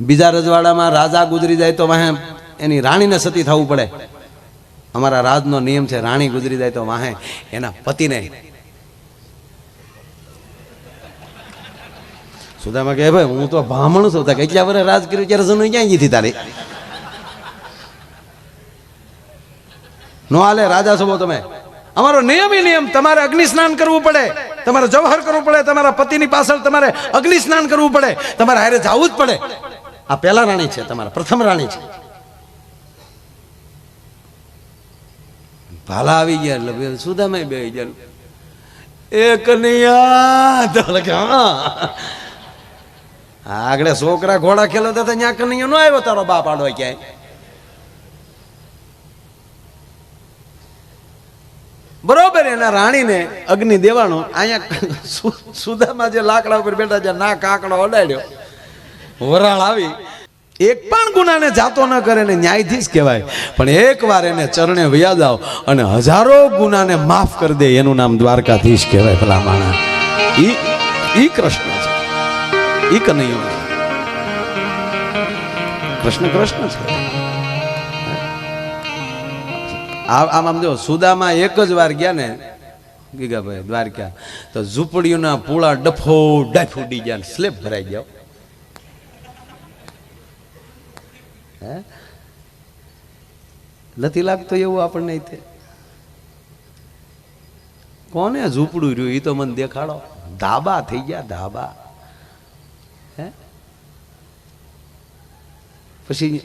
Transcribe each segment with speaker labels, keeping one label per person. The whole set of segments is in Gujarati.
Speaker 1: બીજા રજવાડામાં રાજા ગુજરી જાય તો વાહે એની રાણીને સતી થવું પડે. અમારા રાજનો નિયમ છે, રાણી ગુજરી જાય તો વાહે એના પતિને. સુદામા કહે ભાઈ હું તો બ્રાહ્મણ છું, કેટલા વર્ષ રાજ કર્યું ત્યારે જનુ ક્યાં ગઈ તારી? નો હાલે, રાજા છો તમે. અમારો નિયમ તમારે અગ્નિ સ્નાન કરવું પડે, તમારે જવહર કરવું પડે, તમારા પતિની પાછળ તમારે અગ્નિ સ્નાન કરવું પડે, તમારે હારે જવું જ પડે. આ પહેલા રાણી છે, તમારા પ્રથમ રાણી છે. ભાલા આવી ગયા એટલે સુદામા બે ગયા. એ કનૈયા આગળ છોકરા ઘોડા ખેલતા હતા ત્યાં કનૈયા નો આવ્યો તારો બાપ આડો ક્યાંય. બરોબર એના રાણીને અગ્નિ દેવાનો. અહીંયા સુદામા જે લાકડા ઉપર બેઠા છે, ના કાકડો અડાડ્યો, વરાળ આવી. એક પણ ગુનાને જાતો ન કરે ને ન્યાયાધીશ કહેવાય, પણ એક વાર એને ચરણે વયા જાવ અને હજારો ગુનાને માફ કરી દે, એનું નામ દ્વારકાધીશ કહેવાય. ભલા માણા ઈ કૃષ્ણ છે, ઈ કનૈયો છે. કૃષ્ણ છે. આમ જો સુદામા એક જ વાર ગયા ને ગીગાભાઈ દ્વારકા, તો ઝૂંપડીઓના પૂળા ડફો ડફ ઉડી ગયા, સ્લેબ ભરાઈ ગયા. નથી લાગતો એવું આપણને? કોને ઝૂંપડું રહ્યું એ તો મને દેખાડો. ધાબા થઈ ગયા, ધાબા. પછી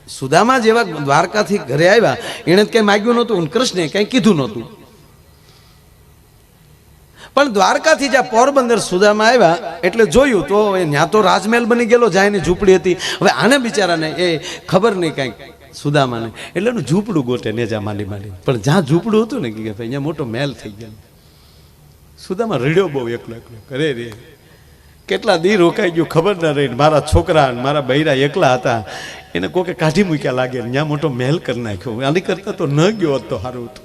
Speaker 1: સુદામા જેવા દ્વારકાથી ઘરે આવ્યા, એને કઈ માગ્યું નહોતું, કૃષ્ણે કઈ કીધું નહોતું. પણ દ્વારકાથી જ્યાં પોરબંદર સુદામા આવ્યા એટલે જોયું તો ત્યાં તો રાજમહેલ બની ગયેલો, જ્યાં એની ઝૂંપડી હતી. હવે આને બિચારાને એ ખબર નહીં કાંઈક સુદામાને, એટલે એનું ઝૂંપડું ગોટે નેજા માંડી. પણ જ્યાં ઝૂંપડું હતું ને કે ભાઈ અહીંયા મોટો મહેલ થઈ ગયો. સુદામા રડ્યો બહુ, એકલો. અરે રે કેટલા દી રોકાઈ ગયું ખબર ના રહી. મારા છોકરા મારા બૈરા એકલા હતા, એને કોકે કાઢી મૂક્યા લાગે, ત્યાં મોટો મહેલ કરી નાખ્યો. આની કરતા તો ન ગયો હોત તો સારું હતું.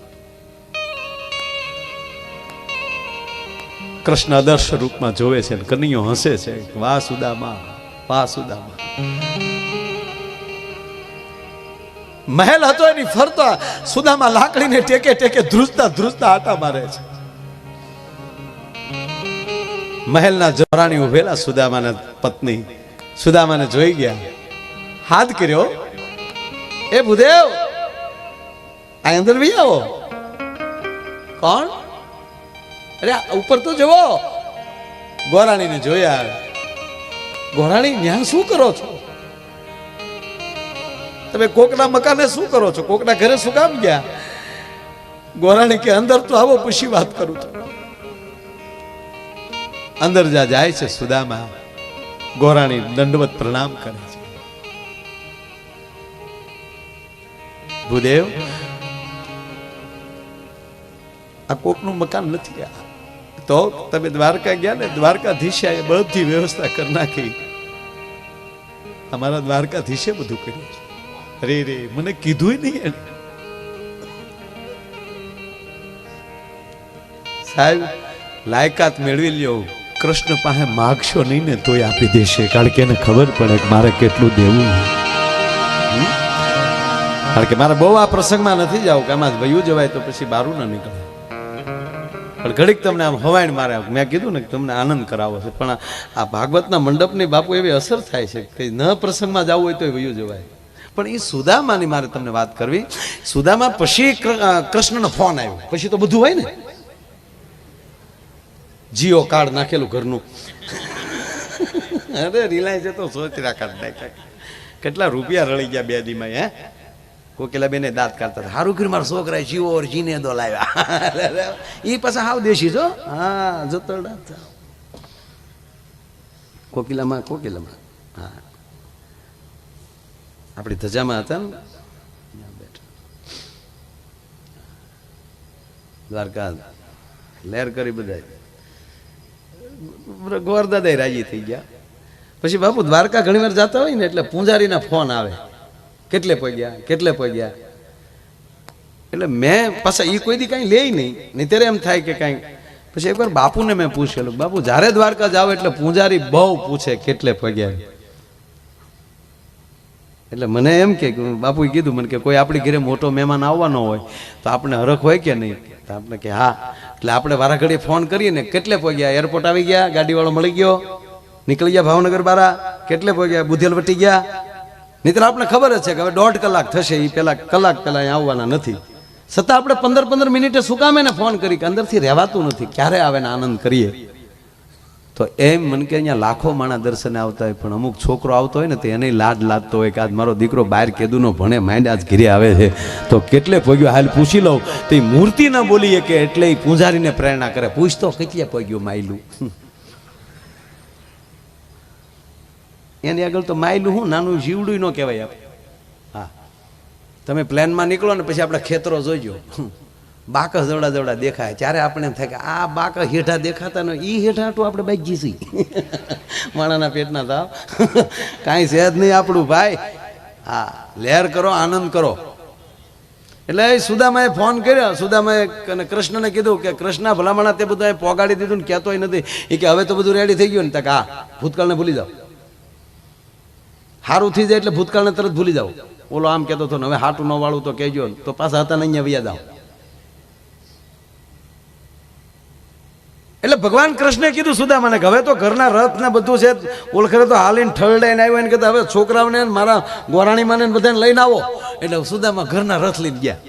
Speaker 1: કૃષ્ણ આદર્શ રૂપમાં જોવે છે, કનૈયો હસે છે. વાહ સુદામા, વાહ સુદામા. મહેલ હતો એની ફરતા સુદામા લાકડીને ટેકે ધ્રુજતા આટા મારે છે. મહેલના જોરાણી ઉભેલા સુદામાના પત્ની સુદામાને જોઈ ગયા, હાથ કર્યો, એ ભૂદેવ આ અંદર ભી આવો. કોણ? અરે ઉપર તો જુઓ. ગોરાણીને જોયા. ગોરાણી ન્યા શું કરો છો તમે? કોકના મકાને શું કરો છો? કોકના ઘરે શું કામ ગયા? ગોરાણી કે અંદર તો આવો, પૂછી વાત કરું છું. અંદર જાય છે સુદામા. ગોરાણી દંડવત પ્રણામ કરે છે. ભૂદેવ આ કોકનું મકાન નથી, તો તમે દ્વારકા ગયા ને, દ્વારકાધીશે બધી વ્યવસ્થા કરી નાખી. અમારા દ્વારકાધીશે બધું કર્યું છે. અરે રે મને કીધું નહીં. સાહેબ લાયકાત મેળવી લ્યો, કૃષ્ણ પાસે માગશો નહીં ને તોય આપી દેશે, કારણ કે એને ખબર પડે કે મારે કેટલું દેવું. કારણ કે મારે બહુ આ પ્રસંગમાં નથી જાવ કે આમાં વયું જવાય તો પછી બારું ના નીકળે. પણ ઘડીક તમને આમ હવાઈણ મારે. મેં કીધું ને કે તમને આનંદ કરાવો છે, પણ આ ભાગવતના મંડપની બાપુ એવી અસર થાય છે કે ન પ્રસંગમાં જવું હોય તો વયું જવાય. પણ એ સુદામાની મારે તમને વાત કરવી. સુદામા પછી કૃષ્ણનો ફોન આવ્યો, પછી તો બધું હોય ને, જીઓ કાર્ડ નાખેલું ઘરનું. અરે રિલાયન્સ તો સોચરા કાર્ડ નાખ્યા. કેટલા રૂપિયા રળી ગયા બે દીમાં. કોકિલા બેને દાંત કાઢતા હતા. સારું કર્યું મારા છોકરા જીવો ઓર જીને દો લાવ્યા. એ પાછા હાવ દેશી છો. હા જતરડા કોકિલામાં હા આપણી ધજામાં હતા ને બેઠા. દ્વારકા લહેર કરી બધા. ગોરદાદા રાજી થઈ ગયા. પછી બાપુ દ્વારકા ઘણી વાર જતા હોય ને એટલે પૂંજારીના ફોન આવે, કેટલે પગ્યા. એટલે મેં પાછા એ કોઈ દી કાંઈ લે નહીં ત્યારે એમ થાય કે કાંઈ. પછી એકવાર બાપુને મેં પૂછેલું, બાપુ જ્યારે દ્વારકા જાવ એટલે પૂંજારી બહુ પૂછે કેટલે પગ્યા. એટલે મને એમ કે બાપુએ કીધું મને કે કોઈ આપણી ઘરે મોટો મહેમાન આવવાનો હોય તો આપણે હરખ હોય કે નહીં? તો આપણે કે હા. એટલે આપણે વારા ઘડીએ ફોન કરીએ ને, કેટલે પહોંચ્યા? એરપોર્ટ આવી ગયા, ગાડીવાળો મળી ગયો, નીકળી ગયા ભાવનગર બારા, કેટલે પહોંચ્યા? બુધેલ વટી ગયા. નહીં તો આપણે ખબર જ છે કે હવે 1.5 કલાક થશે, એ પહેલાં કલાક પહેલાં અહીંયા આવવાના નથી. છતાં આપણે 15 મિનિટે શું કામ એને ફોન કરી કે અંદરથી રહેવાતું નથી, ક્યારે આવે ને આનંદ કરીએ. તો એમ મને કે અહીંયા લાખો માણા દર્શને આવતા હોય, પણ અમુક છોકરો આવતો હોય ને તો એને લાડ લાગતો હોય કે આજ મારો દીકરો બહાર કેદુનો ભણે માંડ આજ ઘરે આવે છે, તો કેટલે પગ્યો હાલ પૂછી લઉં. તો એ મૂર્તિ ના બોલીએ કે એટલે એ પૂંજારીને પ્રેરણા કરે, પૂછતો કેટલે પગ્યું માયલું. એની આગળ તો માયલું હું નાનું જીવડું ન કહેવાય. હા, તમે પ્લેનમાં નીકળો ને પછી આપણે ખેતરો જોઈજો, બાકસ જવડા જવડા દેખાય, ત્યારે આપણે એમ થાય કે આ બાકસ હેઠા દેખાતા ને એ હેઠા તો આપણે બાઈક જીસી માણાના પેટના તાવ કાંઈ છે જ નહીં આપણું ભાઈ. હા, લહેર કરો, આનંદ કરો. એટલે સુદામાએ ફોન કર્યો, સુદામાએ કૃષ્ણને કીધું કે કૃષ્ણ ભલામણા તે બધું પોગાડી દીધું ને કહેતોય નથી. એ કે હવે તો બધું રેડી થઈ ગયું ને? તક હા, ભૂતકાળને ભૂલી જાઓ. સારું થઈ જાય એટલે ભૂતકાળને તરત ભૂલી જાઓ. ઓલો આમ કહેતો હતો ને હવે હાટું ન વાળું તો કહેજો, તો પાછા હતા ને અહીંયા વ્યાજ આવો. એટલે ભગવાન કૃષ્ણે કીધું સુદામાને કે હવે તો ઘરના રથ ને બધું છે, ઓળખરે તો હાલીને ઠરડાઈને આવ્યો એને કહેતા હવે છોકરાઓને મારા ગોરાણીમાને બધાને લઈને આવો. એટલે સુદામા ઘરના રથ લઈને ગયા.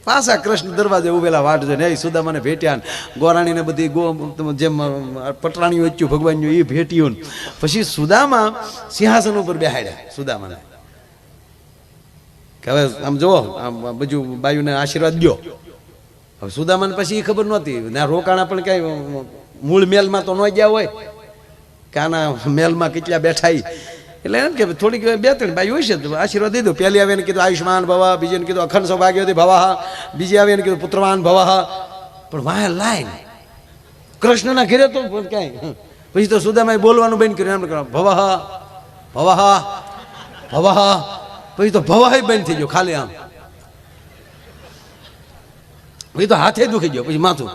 Speaker 1: પાછા કૃષ્ણ દરવાજે ઉભેલા વાટ જોઈને એ સુદામાને ભેટ્યા, ગોરાણીને બધી જેમ પટરાણીઓ વચ્ચું ભગવાનનું એ ભેટ્યું. પછી સુદામા સિંહાસન ઉપર બેહાડ્યા સુદામાને કે હવે આમ જુઓ, આમ બધું બાયુને આશીર્વાદ દો. હવે સુદામાને પછી એ ખબર નહોતી, ના રોકાણા પણ કઈ મૂળ મેલમાં તો ન ગયા હોય કે આના મેલમાં કેટલા બેઠા. એટલે એમ કે થોડીક 2-3 બાઈ હોય છે, આશીર્વાદ દીધો. પહેલી આવે એને કીધું આયુષ્માન ભવા, બીજી એને કીધું અખંડ સૌભાગ્યવતી ભવા, બીજી આવે એને કીધું પુત્રવાન ભવા. પણ વાહ લાઈન કૃષ્ણના ઘેરે તો કાંઈ. પછી તો સુદામાએ બોલવાનું બંધ કર્યું, એમ ભવા ભવા ભવા. પછી તો ભવા બંધ થઈ ગયો, ખાલી આમ. પછી તો હાથે દુખી ગયો, પછી માથું.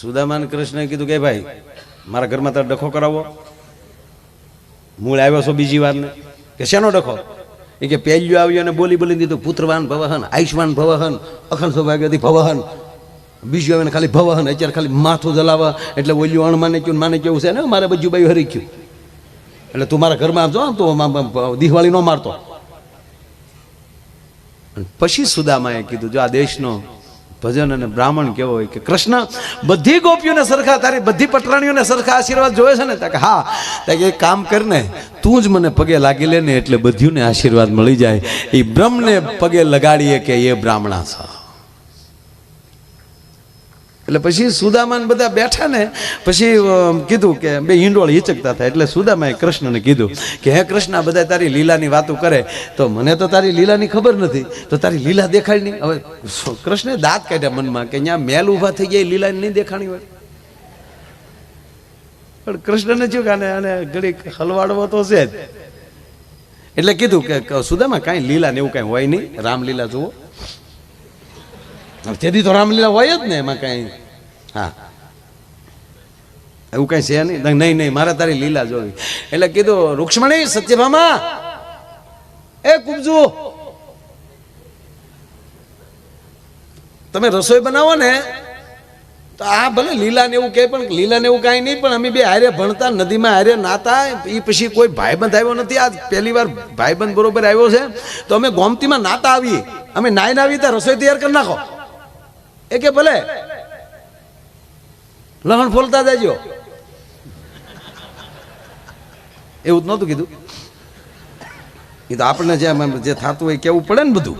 Speaker 1: સુદામાને કૃષ્ણએ કીધું કે ભાઈ મારા ઘરમાં તારે ડખો કરાવો. મૂળ આવ્યો છો બીજી વાર ને કે શેનો ડખો? એ કે પહેલું આવ્યો અને બોલી દીધું પુત્રવાન ભવહન, આયુષ્માન ભવહન, અખંડ સૌભાગ્યવતી ભવહન. બીજું આવે ને ખાલી ભવહન. અત્યારે ખાલી માથું જલાવવા એટલે ઓલ્યું અણમાને ક્યું માને કેવું છે ને મારે બધું બાયું હરી ગયું. એટલે તું મારા ઘરમાં આવજો તો દિવાળી ન મારતો. પછી સુદામાએ કીધું જો આ દેશનો ભજન અને બ્રાહ્મણ કેવો હોય કે કૃષ્ણ બધી ગોપીઓને સરખા, તારી બધી પટરાણીઓને સરખા આશીર્વાદ જોવે છે ને? કે હા. એક કામ કર ને, તું જ મને પગે લાગી લે ને એટલે બધીઓને આશીર્વાદ મળી જાય. એ બ્રહ્મને પગે લગાડીએ કે એ બ્રાહ્મણા છે. એટલે પછી સુદામાને બધા બેઠા ને પછી કીધું કે બે હિંડોળ હિચકતા થાય. એટલે સુદામાએ કૃષ્ણને કીધું કે હે કૃષ્ણ, બધા તારી લીલાની વાતો કરે તો મને તો તારી લીલાની ખબર નથી, તો તારી લીલા દેખાડી નહીં. હવે કૃષ્ણે દાંત કાઢ્યા મનમાં કે અહીંયા મેલ ઊભા થઈ ગયા, લીલા નહીં દેખાણી હોય. પણ કૃષ્ણને થયું કે આને ઘડીક હલવાડવો તો છે જ. એટલે કીધું કે સુદામા કાંઈ લીલા ને એવું કાંઈ હોય નહીં, રામલીલા જુઓ. તેથી તો રામલીલા હોય જ ને, એમાં કાંઈ હા એવું કાંઈ છે નહીં. નહીં મારે તારી લીલા જોવી. એટલે કીધું રૂક્ષ્મણી, સત્યભામા, એ કુબજુ, તમે રસોઈ બનાવો ને તો આ ભલે લીલા ને એવું કહે, પણ લીલા ને એવું કાંઈ નહીં. પણ અમે બે હારે ભણતા, નદીમાં હારે નાતા. એ પછી કોઈ ભાઈબંધ આવ્યો નથી, આજ પહેલી વાર ભાઈબંધ બરોબર આવ્યો છે. તો અમે ગોમતીમાં નાતા આવીએ, અમે નાઈને આવીએ ત્યાં રસોઈ તૈયાર કરી નાખો. એ કે ભલે લહણ ફોલતા જાજો. એવું જ નહોતું કીધું. એ તો આપણને જે થતું હોય કેવું પડે ને બધું.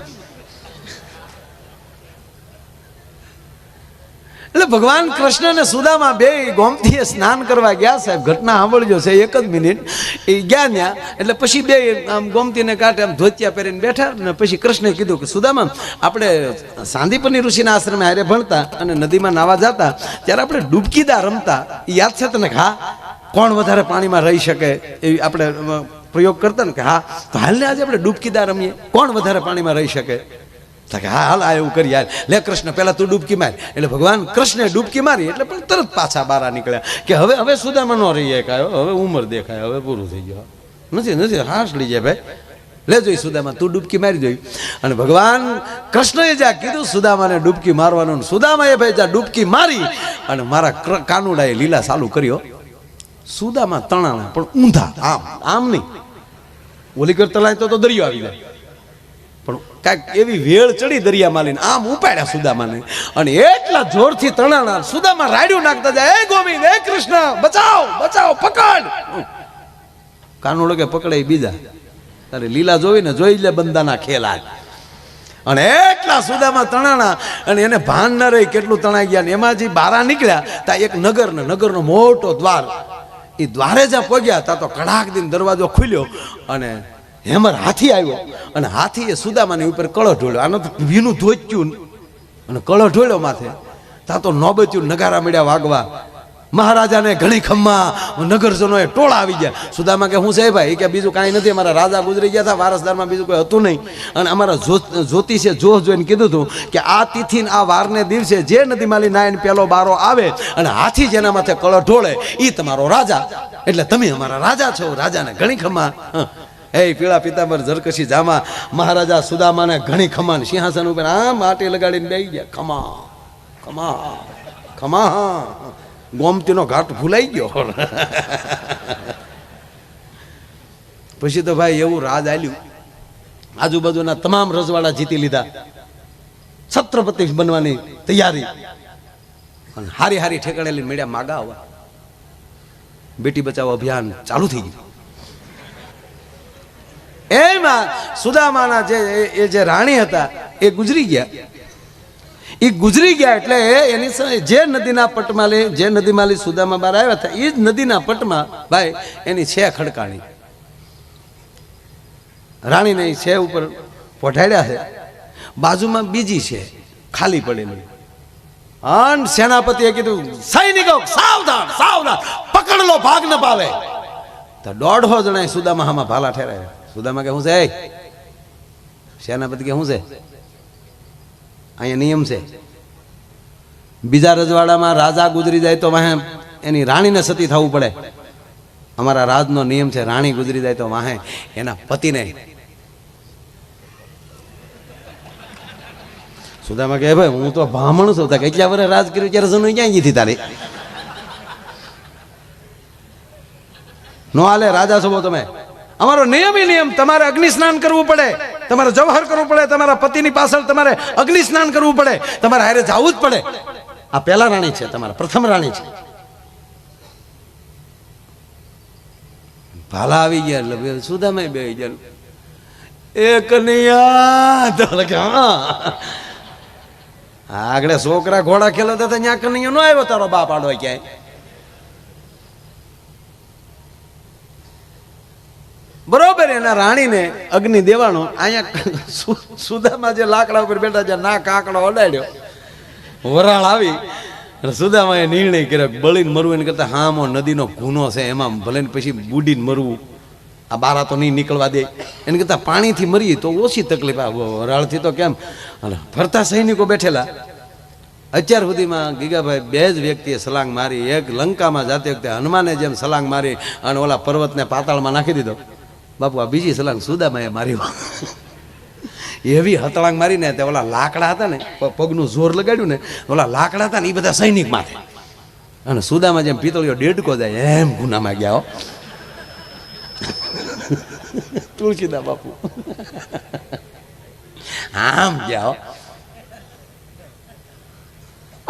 Speaker 1: એટલે ભગવાન કૃષ્ણ અને સુદામા બે ગોમતીએ સ્નાન કરવા ગયા. સાહેબ ઘટના સાંભળજો છે, 1 જ મિનિટ. એ ગયા ત્યાં એટલે પછી બે આમ ગોમતીને કાંઠે આમ ધોતિયા પહેરીને બેઠા. અને પછી કૃષ્ણે કીધું કે સુદામા, આપણે સાંદીપની ઋષિના આશ્રમે હારે ભણતા અને નદીમાં નાવા જતા ત્યારે આપણે ડૂબકીદા રમતા, એ યાદ છે તને? હા. કોણ વધારે પાણીમાં રહી શકે એ આપણે પ્રયોગ કરતા ને કે હા, તો હાલને આજે આપણે ડૂબકીદા રમીએ, કોણ વધારે પાણીમાં રહી શકે? હા હાલ આ એવું કરી યાર. લે કૃષ્ણ પહેલા તું ડૂબકી માર. એટલે ભગવાન કૃષ્ણે ડૂબકી મારી એટલે પણ તરત પાછા બહાર નીકળ્યા કે હવે સુદામા નો રહી કાયો, હવે ઉંમર દેખાય, હવે પૂરું થઈ ગયું. નથી નથી હાશ લઈ જાય ભાઈ, લે જોઈ સુદામા તું ડૂબકી મારી જોઈ. અને ભગવાન કૃષ્ણએ જ્યાં કીધું સુદામાને ડૂબકી મારવાનું, સુદામાએ ભાઈ જ્યાં ડૂબકી મારી અને મારા કાનુડાએ લીલા ચાલુ કર્યો. સુદામા તણાણા પણ ઊંધા, આમ આમ નહીં. ઓલી કર તલાય તો દરિયો આવી જાય, પણ કાંઈક એવી વેળ ચડી દરિયા માલીને આમ ઉપાડ્યા સુદામાને. અને એટલા જોરથી તણાણા, સુદામા રાડ્યું નાખતા જાય, હે ગોવિંદ, હે કૃષ્ણ, બચાવ બચાવ, પકડ. કાનુડો કે પકડે બીજા, તારે લીલા જોઈને જોઈ લે બંદાના ખેલા. અને એટલા સુદામા તણાણા અને એને ભાન ન રહી કેટલું તણાઈ ગયા. ને એમાં જે બારા નીકળ્યા તા એક નગરનો મોટો દ્વાર, એ દ્વારે જ્યાં પહોંચ્યા તા તો કડાક દીન દરવાજો ખુલ્યો અને હેમર હાથી આવ્યો. અને હાથીએ સુદામાની ઉપર કળો ઢોળ્યો. આનો તો ભીનું ધોચ્યું અને કળો ઢોળ્યો માથે. તા તો નોબત્યું, નગારા મળ્યા વાગવા. મહારાજાને ઘણી ખમ્મા, નગરજનોએ ટોળા આવી ગયા. સુદામા કે હું છે ભાઈ? કે બીજું કાંઈ નથી, અમારા રાજા ગુજરી ગયા હતા, વારસદારમાં બીજું કોઈ હતું નહીં. અને અમારા જ્યોતિષે જોઈને કીધું હતું કે આ તિથિ આ વારને દિવસે જે નદીમાલી નાયન પેલો બારો આવે અને હાથી જેના માથે કળો ઢોળે એ તમારો રાજા, એટલે તમે અમારા રાજા છો. રાજાને ઘણી ખમ્મા. હે પીળા પિતાંબર ઝરકશી જામા, મહારાજા સુદામાને ઘણી ખમ્મા સિંહાસન ઉપર આમ માટી લગાડીને બેસી ગયા. ખમા ખમા ખમા. ગોમતીનો ઘાટ ભૂલાઈ ગયો. પછી તો ભાઈ એવું રાજ આલ્યું, આજુબાજુના તમામ રજવાડા જીતી લીધા, છત્રપતિ બનવાની તૈયારી. અને હારી હારી ઠેકાણે લઈને મેળ્યા માગા આવવા. બેટી બચાવો અભિયાન ચાલુ થઈ ગયું. એમાં સુદામાના જે રાણી હતા એ ગુજરી ગયા. એ ગુજરી ગયા એટલે એની જે નદીના પટમાં જે નદીમાં સુદામા બહાર આવ્યા હતા એ જ નદીના પટમાં ભાઈ એની છે ખડકાણી. રાણીને છે ઉપર પોઠાડ્યા છે, બાજુમાં બીજી છે ખાલી પડેલી. અને સેનાપતિએ કીધું, સૈનિકો સાવધાન સાવધાન, પકડ લો, ભાગ ન પાવે. તો 150 જણા સુદામા હામાં ભાલા ઠેરાયા. સુદામા કે શું છે? સેનાપતિ કે શું છે? અહીંયા નિયમ છે, બીજા રજવાડામાં રાજા ગુજરી જાય તો વાહે એની રાણીને સતી થવું પડે. અમારા રાજનો નિયમ છે, રાણી ગુજરી જાય તો વાહે એના પતિને. સુદામા કહે, ભાઈ હું તો બ્રાહ્મણ છું, કેટલા વર્ષ રાજ કર્યું ત્યારે જનું ક્યાં ગઈ તારી? નો હાલે, રાજા છો તમે. અમારો નિયમ તમારે અગ્નિ સ્નાન કરવું પડે, તમારે જવહર કરવું પડે, તમારા પતિની પાછળ તમારે અગ્નિ સ્નાન કરવું પડે, તમારે હારે જવું જ પડે. આ પહેલા રાણી છે, તમારા પ્રથમ રાણી છે. ભાલા આવી ગયા એટલે સુદામા બેસી ગયા. એ કનૈયા તો હા, આગળ છોકરા ઘોડા ખેલતા હતા ત્યાં કનૈયો નો આવ્યો તારો બાપ આડો ક્યાંય. બરોબર, એના રાણીને અગ્નિ દેવાનો. અહીંયા સુદામા જે લાકડા ઉપર બેઠા છે, ના કાકડો અડાડ્યો, વરાળ આવી. સુદામાએ નિર્ણય કર્યો બળીને મરવું એને કરતા હામો નદીનો ગુનો છે, એમાં ભલે પછી બુડીને મરવું, આ બારા તો નહીં નીકળવા દે. એને કરતા પાણીથી મરીએ તો ઓછી તકલીફ. આ વરાળથી તો કેમ ફરતા સૈનિકો બેઠેલા. અત્યાર સુધીમાં ગીગાભાઈ 2 જ વ્યક્તિએ સલાંગ મારી. એક લંકામાં જાતે વખતે હનુમાને જેમ સલાંગ મારી અને ઓલા પર્વતને પાતાળમાં નાખી દીધો. બાપુ આ બીજી સલાંગ સુદામાએ મારી. એવી હતળાંગ મારીને તે ઓલા લાકડા હતા ને, પગનું જોર લગાડ્યું ને, ઓલા લાકડા હતા ને એ બધા સૈનિક માથે. અને સુદામા જેમ પિતળીઓ ડેડકો જાય એમ ગુનામાં ગયા. હો તુલસીદા બાપુ આમ ગયા.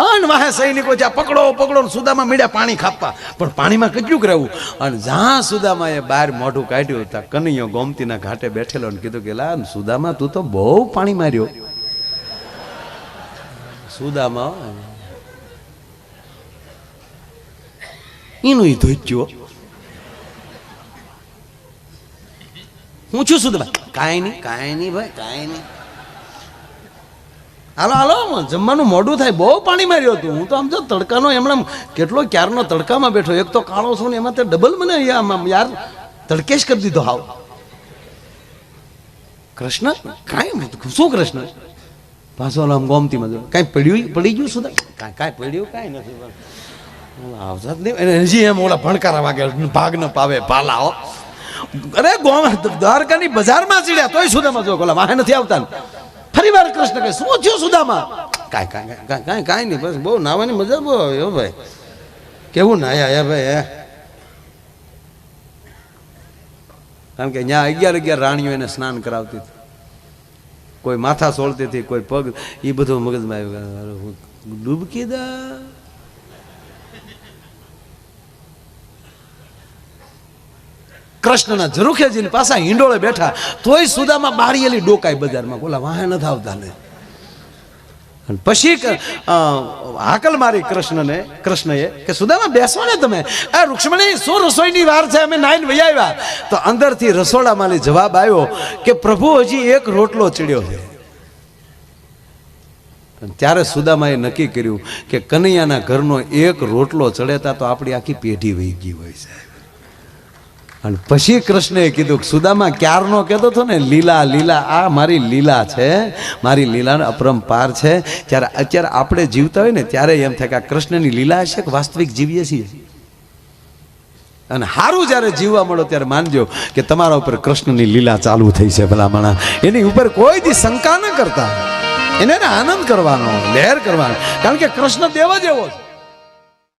Speaker 1: અન વાહે સૈનિકો જ્યાં પકડો પકડો, સુદામા મીડ્યા પાણી ખાપવા. પણ પાણીમાં કેટલું રહેવું. અને જ્યાં સુદામાએ બહાર મોઢું કાઢ્યું ત્યાં કનૈયો ગોમતીના ઘાટે બેઠેલો ને કીધું કે લા સુદામા તું તો બહુ પાણી માર્યો. સુદામા એનું ઈ ધોચ્યો. હું છું સુદામા, કાંઈ નહીં ભાઈ, કાંઈ નહીં. હાલો હાલો જમવાનું મોડું થાય, બહુ પાણી માર્યું હતું. હું તો આમ જો તડકાનો એમણે કેટલો ક્યારનો તડકામાં બેઠો, એક તો કાળો છું ને એમાં તે ડબલ મને યાર તડકેશ કરી દીધો. હાવ કૃષ્ણ કાંઈ શું કૃષ્ણ પાછો આમ ગોમતીમાં જો કાંઈ પડી ગયું સુધા? કાંઈ પડ્યું કાંઈ નથી. આવતા જ નહીં. હજી એમ ઓલા ભણકારા વાગે ભાગ ન પાવે ભાલા. અરે દ્વારકાની બજારમાં ચડ્યા તોય સુદામા જો ઓલા વાહે નથી આવતા ફરી વાર કૃષ્ણ કહે શું થયું સુદામા કાંઈ નહીં બસ બહુ નાવાની મજા બહુ આવે ભાઈ કેવું નાયા ભાઈ કારણ કે ત્યાં 11 રાણીઓ એને સ્નાન કરાવતી હતી કોઈ માથા સોળતી હતી કોઈ પગ એ બધું મગજમાં આવ્યું ડૂબકી દા કૃષ્ણના ઝરૂખેજીને પાછા હિંડોળે બેઠા તોય સુદામાં બારીયેલી ડોકાઈ બજારમાં બોલા વાહે નથી આવતા ને પછી હાકલ મારી કૃષ્ણએ કે સુદામા બેસો ને તમે આ રૂક્ષ્મણી શું રસોઈની વાર છે અમે નાઈન વહી આવ્યા તો અંદરથી રસોડામાં જવાબ આવ્યો કે પ્રભુ હજી એક રોટલો ચડ્યો છે ત્યારે સુદામાએ નક્કી કર્યું કે કનૈયાના ઘરનો એક રોટલો ચડેતા તો આપણી આખી પેઢી વહી ગઈ હોય સાહેબ અને પછી કૃષ્ણએ કીધું સુદામા ક્યારનો કહેતો હતો ને લીલા લીલા આ મારી લીલા છે મારી લીલાનો અપરંપાર છે ત્યારે અત્યારે આપણે જીવતા હોય ને ત્યારે એમ થાય કે આ કૃષ્ણની લીલા છે કે વાસ્તવિક જીવીએ છીએ અને સારું જ્યારે જીવવા મળો ત્યારે માનજો કે તમારા ઉપર કૃષ્ણની લીલા ચાલુ થઈ છે ભલામણા એની ઉપર કોઈ દી શંકા ન કરતા એને આનંદ કરવાનો લહેર કરવાનો કારણ કે કૃષ્ણ દેવ જ એવો છે